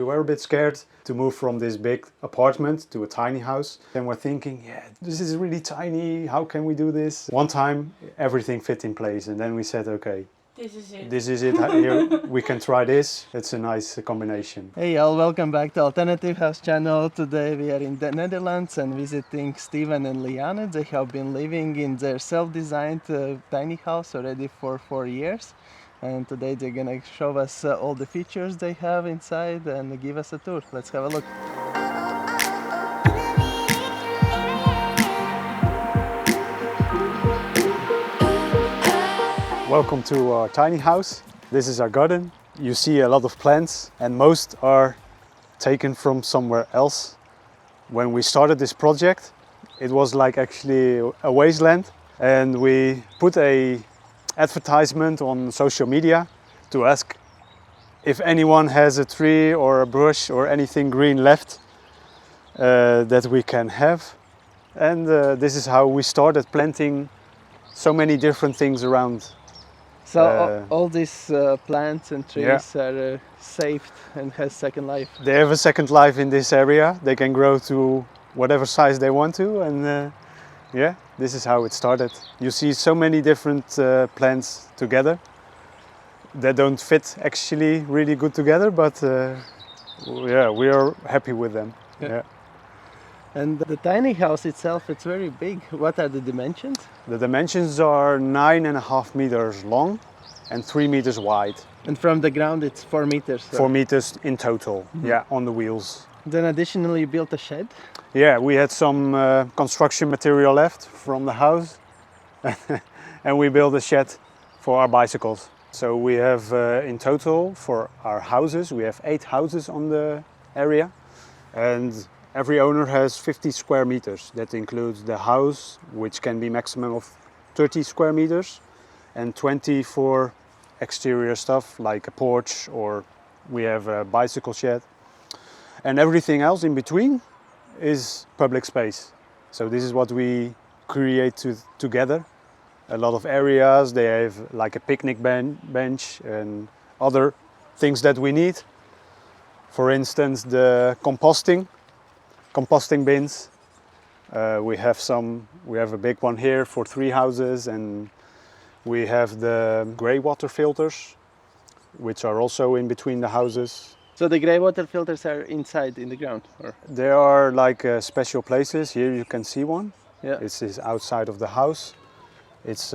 We were a bit scared to move from this big apartment to a tiny house. And we're thinking, yeah, this is really tiny. How can we do this? One time, everything fit in place. And then we said, okay, this is it. This is it. Here, we can try this. It's a nice combination. Hey y'all, welcome back to Alternative House channel. Today we are in the Netherlands and visiting Steven and Leanne. They have been living in their self-designed tiny house already for 4 years. And today they're gonna show us all the features they have inside and give us a tour. Let's have a look. Welcome to our tiny house. This is our garden. You see a lot of plants and most are taken from somewhere else. When we started this project, it was like actually a wasteland, and we put a advertisement on social media to ask if anyone has a tree or a bush or anything green left that we can have. And this is how we started planting so many different things around. So all these plants and trees are saved and has second life. They have a second life in this area. They can grow to whatever size they want to, and yeah, this is how it started. You see so many different plants together that don't fit actually really good together, but yeah, we are happy with them. Yeah. And the tiny house itself, it's very big. What are the dimensions? The dimensions are 9.5 meters long and 3 meters wide. And from the ground it's 4 meters. So. 4 meters in total, yeah, on the wheels. Then additionally you built a shed? Yeah, we had some construction material left from the house and we built a shed for our bicycles. So we have in total for our houses, we have 8 houses on the area, and every owner has 50 square meters. That includes the house, which can be maximum of 30 square meters, and 20 for exterior stuff like a porch, or we have a bicycle shed. And everything else in between is public space. So this is what we create together. A lot of areas, they have like a picnic bench and other things that we need. For instance, the composting bins. We have a big one here for 3 houses, and we have the grey water filters, which are also in between the houses. So the grey water filters are inside in the ground? Or? They are like special places. Here you can see one. Yeah. This is outside of the house. It's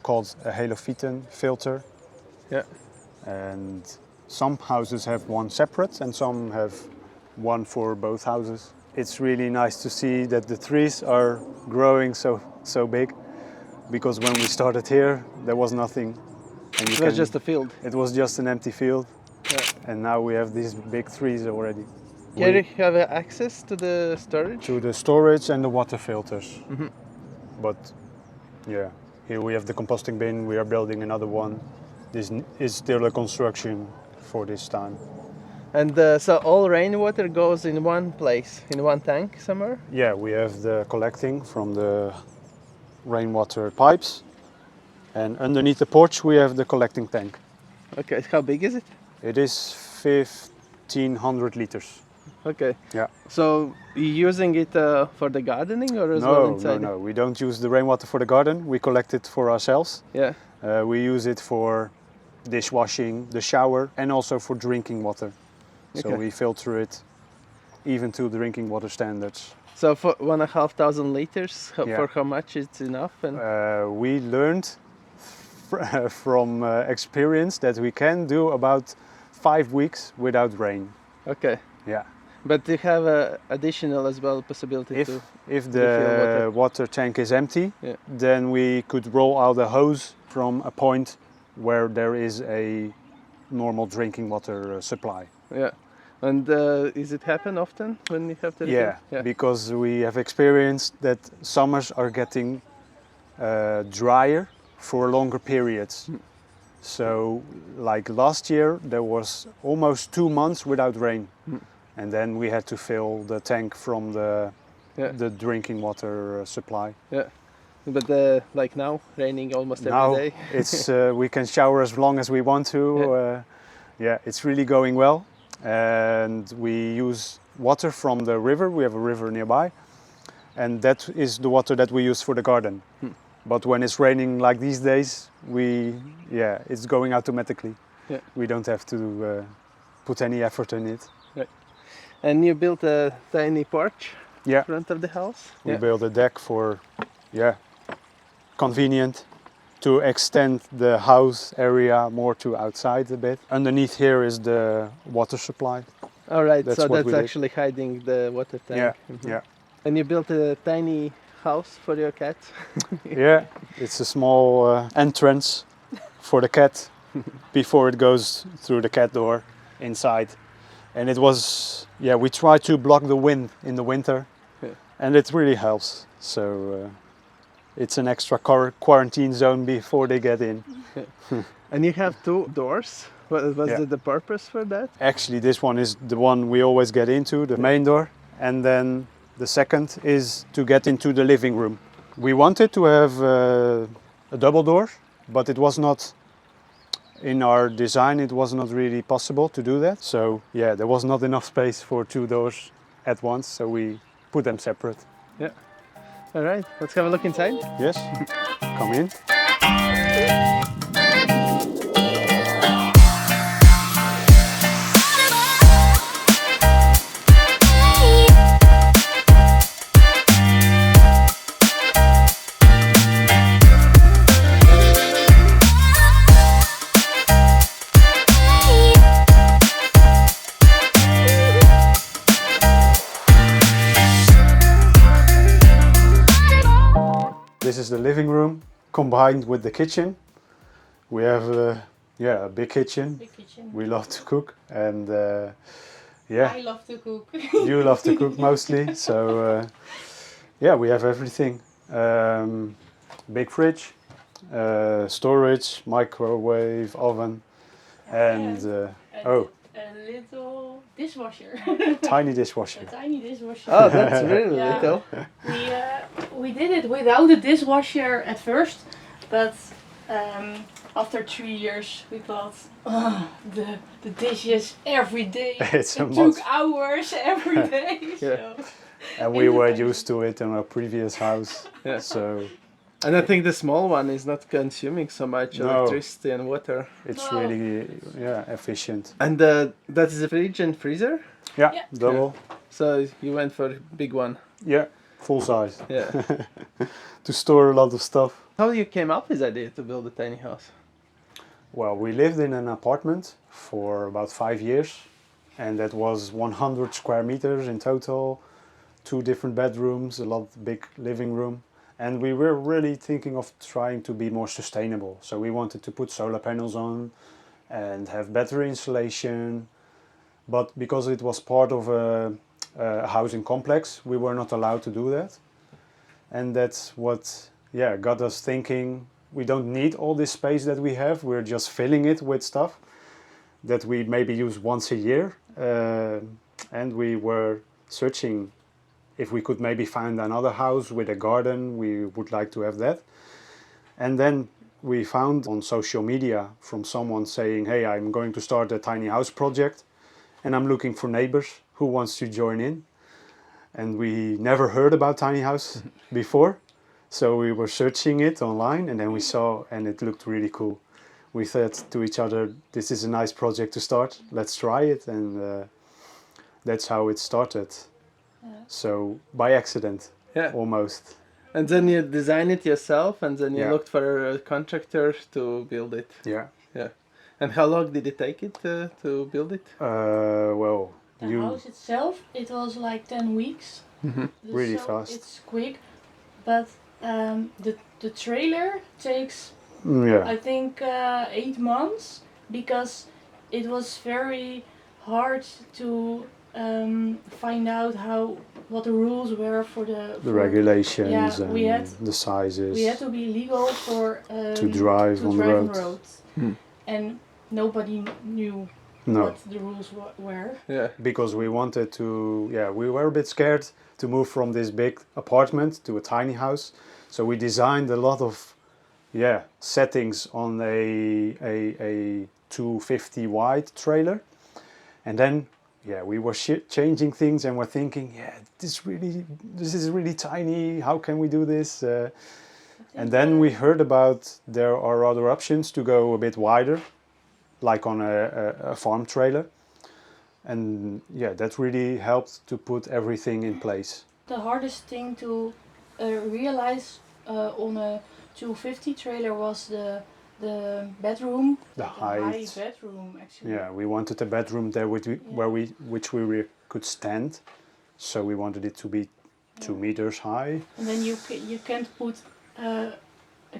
called a halophyten filter. Yeah. And some houses have one separate and some have one for both houses. It's really nice to see that the trees are growing so big, because when we started here there was nothing. And it was just a field. It was just an empty field. Yeah. And now we have these big trees already. Here you have access to the storage? To the storage and the water filters. Mm-hmm. But yeah, here we have the composting bin. We are building another one. This is still a construction for this time. And so all rainwater goes in one place, in one tank somewhere? Yeah, we have the collecting from the rainwater pipes, and underneath the porch we have the collecting tank. Okay, how big is it? It is 1,500 liters. Okay. Yeah. So you're using it for the gardening or as well inside? No, we don't use the rainwater for the garden. We collect it for ourselves. Yeah. We use it for dishwashing, the shower, and also for drinking water. So we filter it even to drinking water standards. So for 1,500 liters, for how much it's enough? And we learned from experience that we can do about 5 weeks without rain. Okay. Yeah. But you have additional as well possibility if the water tank is empty, then we could roll out a hose from a point where there is a normal drinking water supply. Yeah. And is it happen often when you have to refill? Yeah, because we have experienced that summers are getting drier for longer periods. So like last year there was almost 2 months without rain. And then we had to fill the tank from the drinking water supply. Yeah. But like now, raining almost every day. It's we can shower as long as we want to. Yeah, it's really going well. and we use water from the river. We have a river nearby, and that is the water that we use for the garden. But when it's raining like these days, it's going automatically. Yeah. We don't have to put any effort in it. Right. And you built a tiny porch Yeah. in front of the house? We built a deck for, convenient to extend the house area more to outside a bit. Underneath here is the water supply. All right, That's so what that's we did. actually hiding the water tank. Yeah, Mhm. yeah. And you built a tiny house for your cat? Yeah, it's a small entrance for the cat before it goes through the cat door inside. And it was, we try to block the wind in the winter, and it really helps. So it's an extra quarantine zone before they get in. And you have 2 doors. What was Yeah. the purpose for that? Actually, this one is the one we always get into, the main door. And then the second is to get into the living room. We wanted to have a double door, but it was not, in our design, it was not really possible to do that. So there was not enough space for 2 doors at once, so we put them separate. Yeah. All right, let's have a look inside. Yes, come in. This is the living room combined with the kitchen. We have a big kitchen. Big kitchen. We love to cook, and I love to cook. you love to cook mostly. So we have everything. Big fridge, storage, microwave, oven, and a little dishwasher. tiny dishwasher. A tiny dishwasher. Oh, that's really Yeah. little. We did it without a dishwasher at first, but after 3 years we thought, the dishes every day. It's a it took must. hours every day. Yeah. So. And we were used to it in our previous house. Yeah. So And I think the small one is not consuming so much No. electricity and water. it's No. really efficient. And that is a fridge and freezer? Yeah, Yeah. double. So you went for a big one. Yeah, full size. Yeah. To store a lot of stuff. How you came up with the idea to build a tiny house? Well, we lived in an apartment for about 5 years, and that was 100 square meters in total, 2 different bedrooms, big living room. And we were really thinking of trying to be more sustainable. So we wanted to put solar panels on and have better insulation. But because it was part of a housing complex, we were not allowed to do that. And that's what got us thinking, we don't need all this space that we have. We're just filling it with stuff that we maybe use once a year. And we were searching if we could maybe find another house with a garden. We would like to have that. And then we found on social media from someone saying, hey, I'm going to start a tiny house project and I'm looking for neighbors who wants to join in. And we never heard about tiny house before. So we were searching it online, and then we saw, and it looked really cool. We said to each other, this is a nice project to start. Let's try it. And that's how it started. Yeah. So by accident, almost. And then you designed it yourself, and then you Yeah. looked for a contractor to build it. Yeah. Yeah. And how long did it take it to build it? Well, The house itself, it was like 10 weeks. Really So fast. It's quick, but the trailer takes, I think, 8 months, because it was very hard to find out what the rules were for the regulations Yeah, we and had- the sizes. We had to be legal for To drive on the road. And nobody knew No, what the rules were. Yeah. because we wanted to, we were a bit scared to move from this big apartment to a tiny house. So we designed a lot of, settings on a 250 wide trailer. And then, yeah, we were changing things and we're thinking, yeah, this is really tiny. How can we do this? And then we heard about there are other options to go a bit wider, like on a farm trailer. And yeah, that really helped to put everything in place. The hardest thing to realize on a 250 trailer was the bedroom. The high height. bedroom, actually. Yeah, we wanted a bedroom there which we could stand. So we wanted it to be 2 meters high. And then you can't put a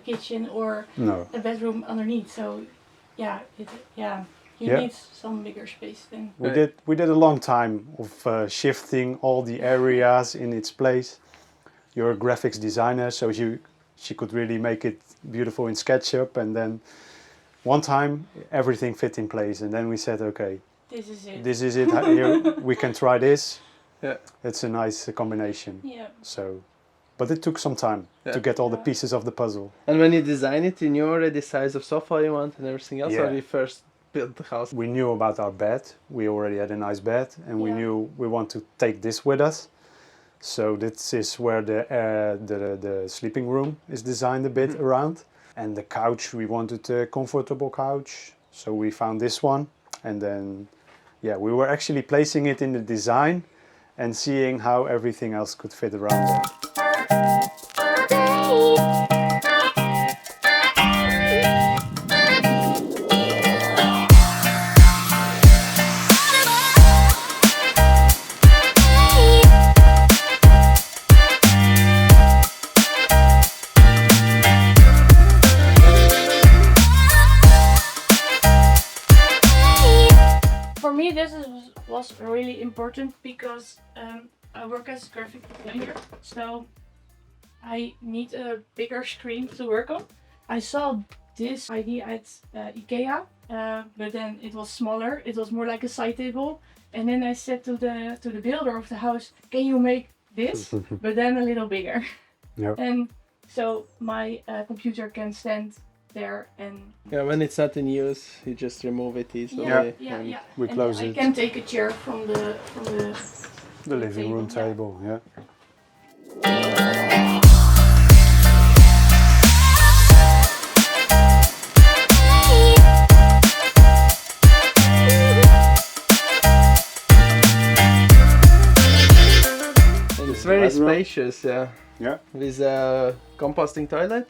kitchen or No. a bedroom underneath. So yeah, you need some bigger space then. We did a long time of shifting all the areas in its place. You're a graphics designer, so she could really make it beautiful in SketchUp, and then one time everything fit in place, and then we said, okay, this is it. Here, we can try this. Yeah, it's a nice combination. Yeah. So, but it took some time to get all the pieces of the puzzle. And when you design it, you knew already the size of sofa you want and everything else, or you first built the house? We knew about our bed. We already had a nice bed, and we knew we want to take this with us. So this is where the sleeping room is designed a bit around. And the couch, we wanted a comfortable couch. So we found this one. And then, yeah, we were actually placing it in the design and seeing how everything else could fit around it. For me, this was really important because I work as a graphic designer, so I need a bigger screen to work on. I saw this idea at IKEA, but then it was smaller. It was more like a side table. And then I said to the builder of the house, "Can you make this, but then a little bigger?" Yep. And so my computer can stand there, and when it's not in use, you just remove it easily. Yeah. We close it. I can take a chair from the living room table. Yeah. And it's very spacious, Yeah. with a composting toilet.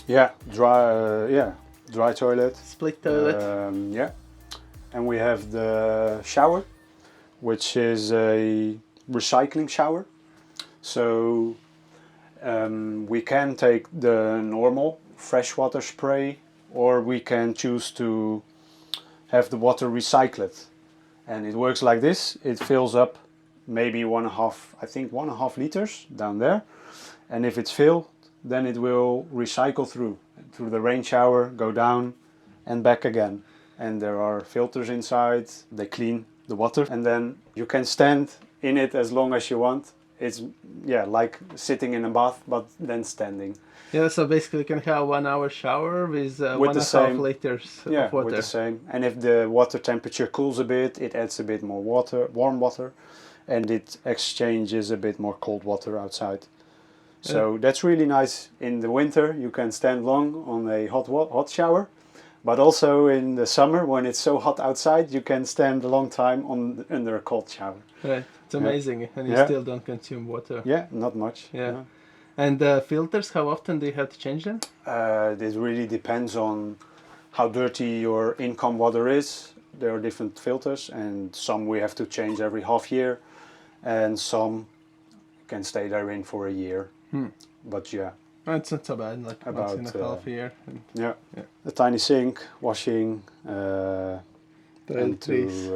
Yeah, dry toilet. Split toilet. Yeah, and we have the shower, which is a recycling shower. So we can take the normal freshwater spray, or we can choose to have the water recycled. And it works like this. It fills up maybe 1.5 liters down there. And if it's filled, then it will recycle through the rain shower, go down and back again. And there are filters inside, they clean the water, and then you can stand in it as long as you want. It's like sitting in a bath, but then standing. Yeah, so basically you can have 1 hour shower with 1.5 liters of water. With the same. And if the water temperature cools a bit, it adds a bit more warm water, and it exchanges a bit more cold water outside. So that's really nice. In the winter you can stand long on a hot shower, but also in the summer when it's so hot outside you can stand a long time under a cold shower. Right, it's amazing, and you still don't consume water. Yeah, not much. Yeah. No. And the filters, how often do you have to change them? This really depends on how dirty your income water is. There are different filters, and some we have to change every half year, and some can stay there in for a year. But yeah, it's not so bad, like once in a half a year. Yeah, a tiny sink, washing, Toiletries.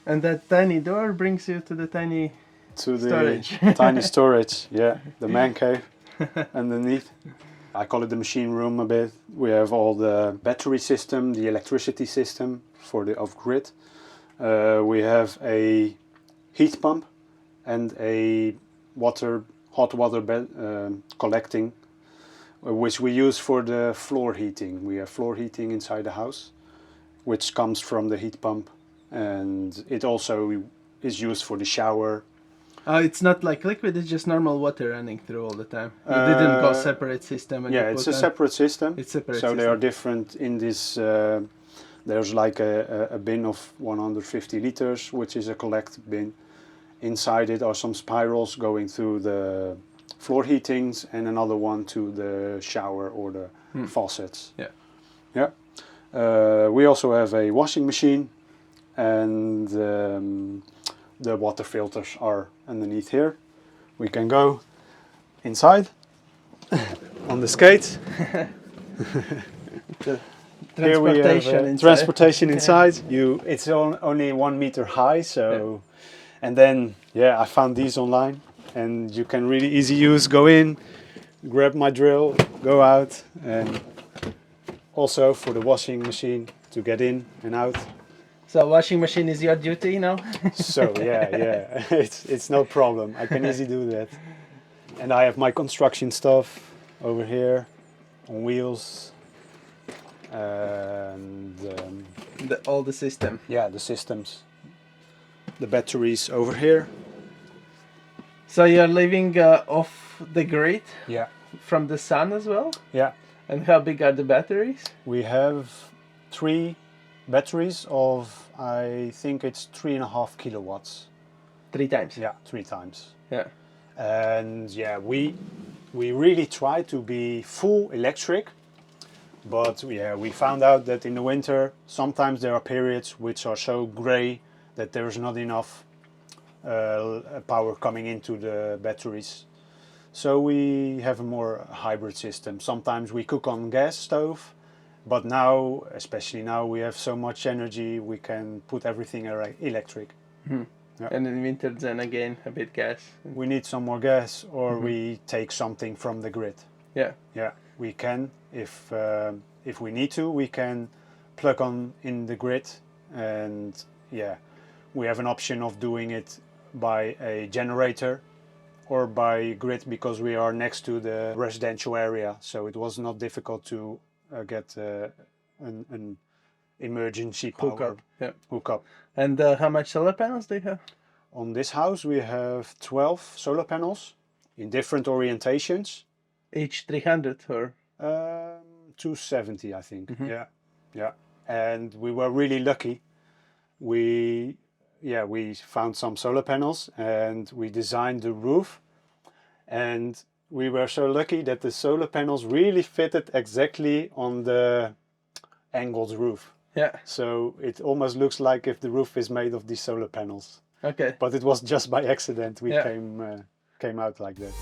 And that tiny door brings you to the tiny to the storage. tiny storage. Yeah, the man cave underneath. I call it the machine room a bit. We have all the battery system, the electricity system for the off-grid. We have a heat pump and a hot water collecting, which we use for the floor heating. We have floor heating inside the house, which comes from the heat pump, and it also is used for the shower. It's not like liquid, it's just normal water running through all the time. You didn't go separate system. And Yeah, it's a separate system. It's separate. So they are different in this. There's like a bin of 150 liters, which is a collect bin. Inside it are some spirals going through the floor heatings, and another one to the shower or the faucets. Yeah. Yeah. We also have a washing machine, and the water filters are underneath here. We can go inside on the skates. Here we have transportation inside. It's only 1 meter high, so and then I found these online, and you can really easy use. Go in, grab my drill, go out, and also for the washing machine to get in and out. So washing machine is your duty now? So yeah, it's no problem. I can easily do that. And I have my construction stuff over here on wheels. And all the system. Yeah, the systems. The batteries over here. So you're living off the grid? Yeah. From the sun as well? Yeah. And how big are the batteries? We have 3 batteries of, I think it's 3.5 kilowatts. 3 times? Yeah, 3 times. Yeah. And we really try to be full electric, but we found out that in the winter sometimes there are periods which are so grey that there's not enough power coming into the batteries. So we have a more hybrid system. Sometimes we cook on gas stove, but now, especially now, we have so much energy, we can put everything electric. Mm-hmm. Yeah. And in winter, then again, a bit gas. We need some more gas, or we take something from the grid. Yeah. Yeah, we can, if we need to, we can plug on in the grid, and we have an option of doing it by a generator or by grid, because we are next to the residential area, so it was not difficult to get an emergency power hookup. And how much solar panels do you have? On this house we have 12 solar panels in different orientations. Each 300 or? 270, I think. Yeah. And we were really lucky. We found some solar panels and we designed the roof, and we were so lucky that the solar panels really fitted exactly on the angled roof. Yeah. So it almost looks like if the roof is made of these solar panels. Okay. But it was just by accident we came out like that.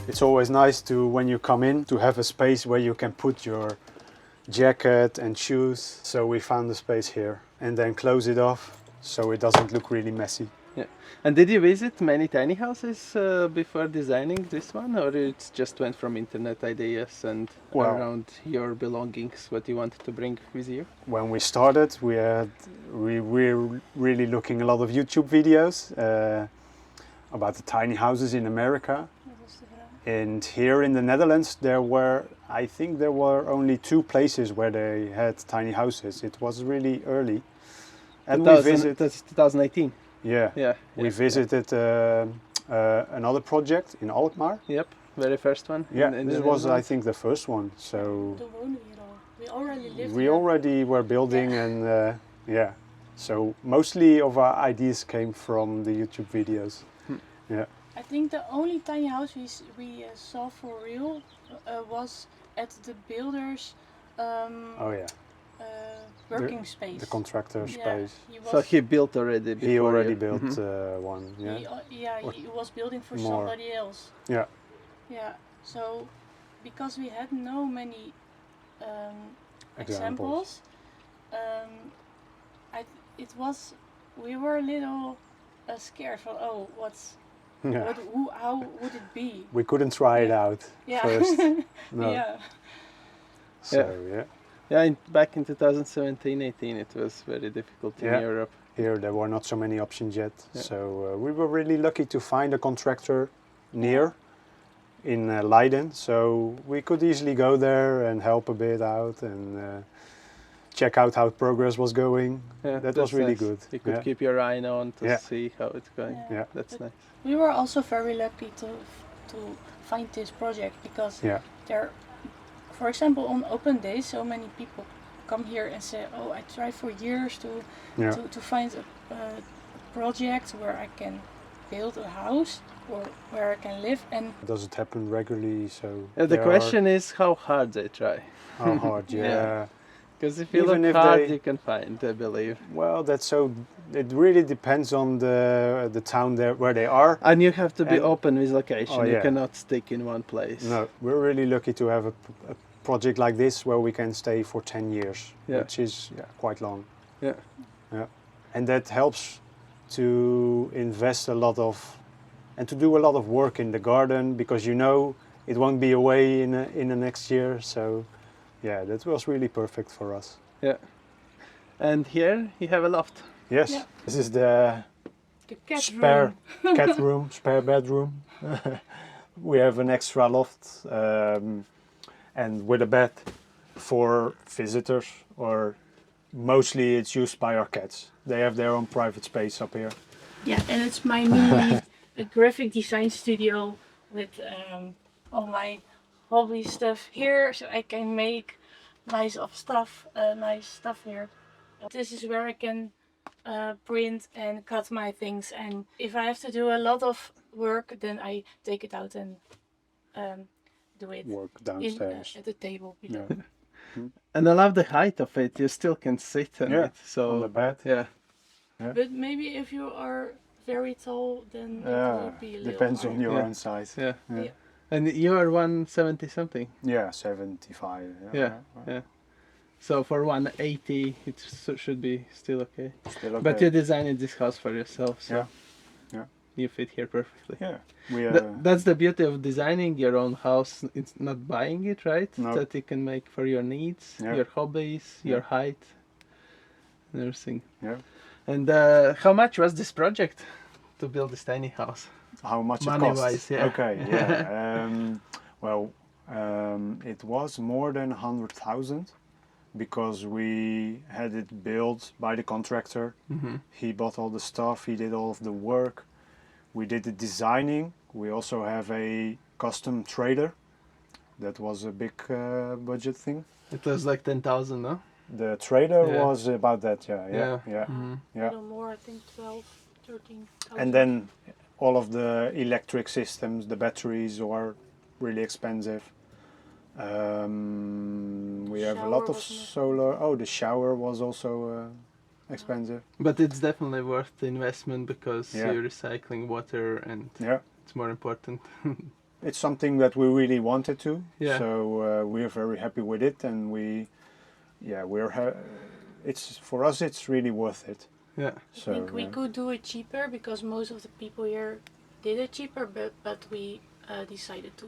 It's always nice to, when you come in, to have a space where you can put your jacket and shoes. So we found a space here, and then close it off so it doesn't look really messy. Yeah. And did you visit many tiny houses before designing this one, or it just went from internet ideas and around your belongings, what you wanted to bring with you? When we started, we were really looking a lot of YouTube videos about the tiny houses in America. And here in the Netherlands, I think there were only 2 places where they had tiny houses. It was really early. And we visited. That's 2018. Yeah. We visited another project in Alkmaar. Yep, very first one. Yeah, this was, I think, the first one. So we already lived. We already were building, and so mostly of our ideas came from the YouTube videos. Yeah. I think the only tiny house we saw for real was at the builders. working space. The contractor space. So he built already before He already you. built one. Yeah. He was building for More. somebody else. Yeah. Yeah. So, because we had no many examples, we were a little scared for how would it be? We couldn't try it out first. No. Yeah. So Back in 2017-18 it was very difficult in Europe. Here there were not so many options yet. So we were really lucky to find a contractor near in Leiden. So we could easily go there and help a bit out and check out how progress was going. Yeah, that was really good. You could keep your eye on to see how it's going. Yeah, that's nice. We were also very lucky to find this project because there, for example, on open days, so many people come here and say, "Oh, I tried for years to find a project where I can build a house or where I can live." And does it happen regularly? So the question is how hard they try. How hard? Yeah. Because if you look hard, you can find, I believe. Well, that's so. It really depends on the town there where they are. And you have to be open with location. You cannot stick in one place. No, we're really lucky to have a project like this where we can stay for 10 years, which is quite long. Yeah. And that helps to invest a lot of, and to do a lot of work in the garden because you know it won't be away in the next year. So. Yeah, that was really perfect for us. Yeah. And here you have a loft. Yes, this is the cat spare room. Cat room, spare bedroom. We have an extra loft and with a bed for visitors, or mostly it's used by our cats. They have their own private space up here. Yeah, and it's my mini graphic design studio with all my hobby stuff here, so I can make nice stuff here. This is where I can print and cut my things, and if I have to do a lot of work, then I take it out and do it. Work downstairs at the table below. Yeah. And I love the height of it. You still can sit on it. So on the bed. Yeah. But maybe if you are very tall, then it would be a little depends hard. on your own size. Yeah. And you are 170 something. Yeah, 75. Yeah. So for 180, it should be still okay. Still okay. But you designed this house for yourself, so you fit here perfectly. Yeah, that's the beauty of designing your own house. It's not buying it, right? No. That you can make for your needs, your hobbies, your height, and everything. Yeah. And how much was this project to build this tiny house? How much money it costs? Wise, yeah. Okay, yeah. It was more than 100,000 because we had it built by the contractor. Mm-hmm. He bought all the stuff, he did all of the work. We did the designing. We also have a custom trailer. That was a big budget thing. It was like 10,000, no? The trailer was about that, yeah. Mm-hmm. A little more, I think 12, 13,000. And then all of the electric systems, the batteries are really expensive. We have a lot of solar. Oh, the shower was also expensive. But it's definitely worth the investment because you're recycling water and it's more important. It's something that we really wanted to. Yeah. So we're very happy with it, and it's for us. It's really worth it. Yeah. So I think we could do it cheaper because most of the people here did it cheaper, but we decided to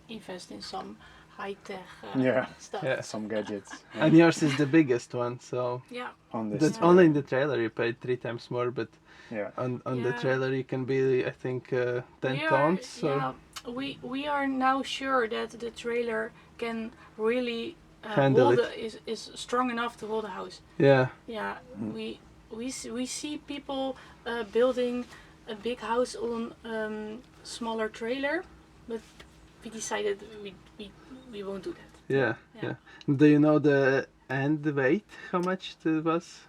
invest in some high-tech stuff. Yeah, some gadgets. And yours is the biggest one, so On this that's only in the trailer you paid 3 times more, but on the Yeah. trailer you can be, I think, 10 tons. We are now sure that the trailer can really Handle hold it. is strong enough to hold a house. Yeah. Yeah, we see people building a big house on smaller trailer, but we decided we won't do that. Yeah. Do you know the end weight? How much it was?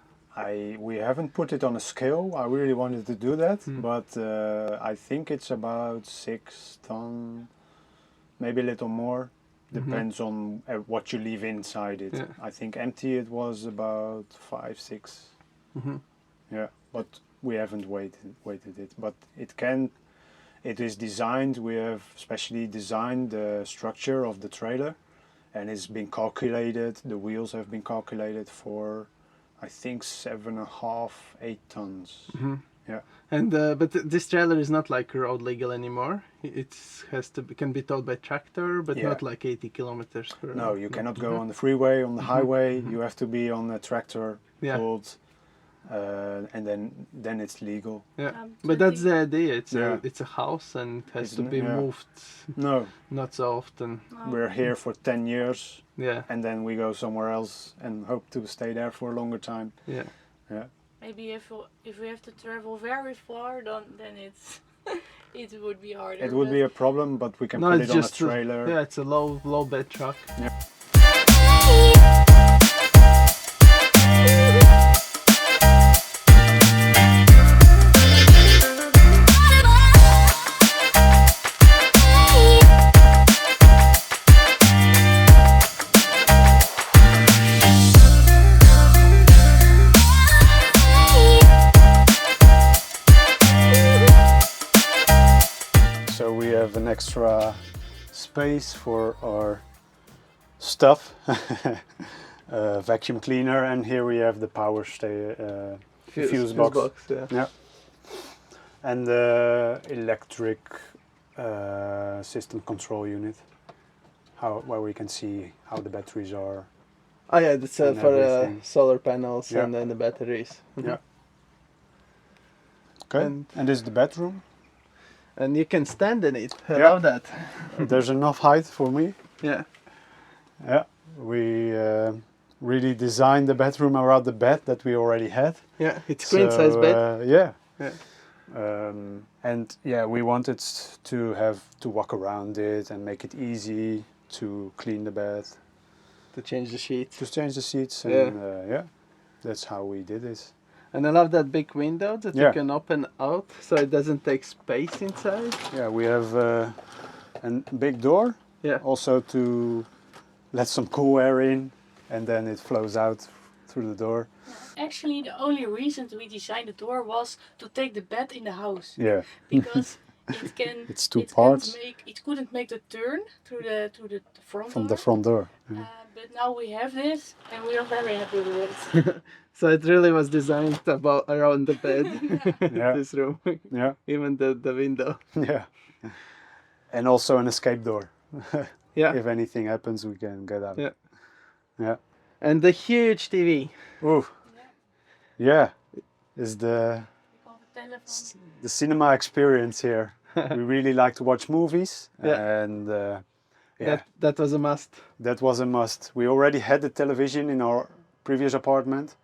We haven't put it on a scale. I really wanted to do that, but I think it's about 6 tons, maybe a little more. Depends on what you leave inside it. Yeah. I think empty it was about 5, 6. Yeah, but we haven't weighted it. But it is designed, we have specially designed the structure of the trailer, and it's been calculated, the wheels have been calculated for, I think, 7.5, 8 tons. Yeah. And but this trailer is not like road legal anymore. It can be towed by tractor, but not like 80 kilometers per hour. No, you cannot go on the freeway, on the highway. You have to be on a tractor pulled, and then it's legal. Yeah, but that's the idea. It's a house and it has to be moved. No, not so often. We're here for 10 years. Yeah, and then we go somewhere else and hope to stay there for a longer time. Yeah, yeah. Maybe if we have to travel very far, then it's it would be harder. It would be a problem, but we can put it on a trailer. Yeah, it's a low bed truck. Yeah. So we have an extra space for our stuff, vacuum cleaner, and here we have the power fuse box. Yeah. And the electric system control unit, where we can see how the batteries are. Oh yeah, that's for solar panels and then the batteries. Yeah. Okay, and this is the bedroom. And you can stand in it. I love that. There's enough height for me. Yeah. Yeah. We really designed the bedroom around the bed that we already had. Yeah, it's queen size bed. Yeah. And yeah, we wanted to have to walk around it and make it easy to clean the bed. To change the sheets. To change the sheets. And yeah, that's how we did it. And I love that big window that you can open out, so it doesn't take space inside. Yeah, we have a big door. Yeah. Also to let some cool air in, and then it flows out through the door. Actually, the only reason we designed the door was to take the bed in the house. Yeah. Because it can. It's two parts. It couldn't make the turn through the front door. From the front door. Yeah. But now we have this, and we are very happy with it. So it really was designed around the bed. This room. Yeah. Even the window. Yeah. And also an escape door. Yeah. If anything happens, we can get out. Yeah. Yeah. And the huge TV. Ooh. Yeah. Is the cinema experience here. We really like to watch movies. Yeah. And that was a must. That was a must. We already had the television in our previous apartment.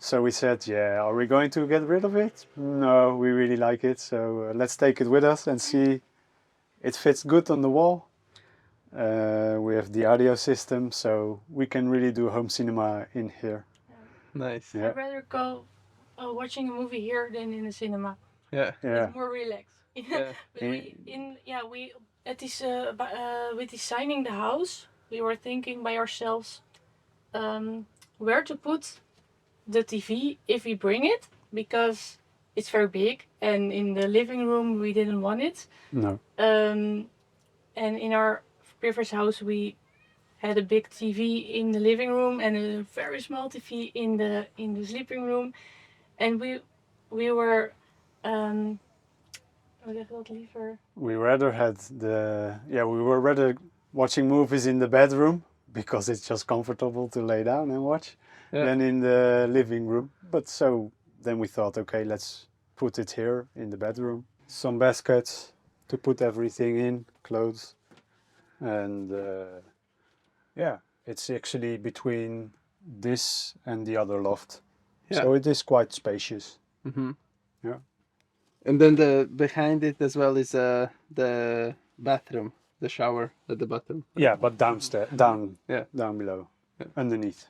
So we said, are we going to get rid of it? No, we really like it. So let's take it with us and see. It fits good on the wall. We have the audio system, so we can really do home cinema in here. Nice. Yeah. I'd rather go watching a movie here than in the cinema. Yeah. It's more relaxed. But with designing the house, we were thinking by ourselves where to put the TV if we bring it, because it's very big, and in the living room we didn't want it. No. And in our previous house we had a big TV in the living room and a very small TV in the sleeping room, and we were we were rather watching movies in the bedroom because it's just comfortable to lay down and watch. Than in the living room. But so then we thought, okay, let's put it here in the bedroom. Some baskets to put everything in, clothes. And it's actually between this and the other loft. Yeah. So it is quite spacious. Mm-hmm. Yeah. And then behind it as well is the bathroom, the shower at the bottom. Yeah, but downstairs, down below, underneath.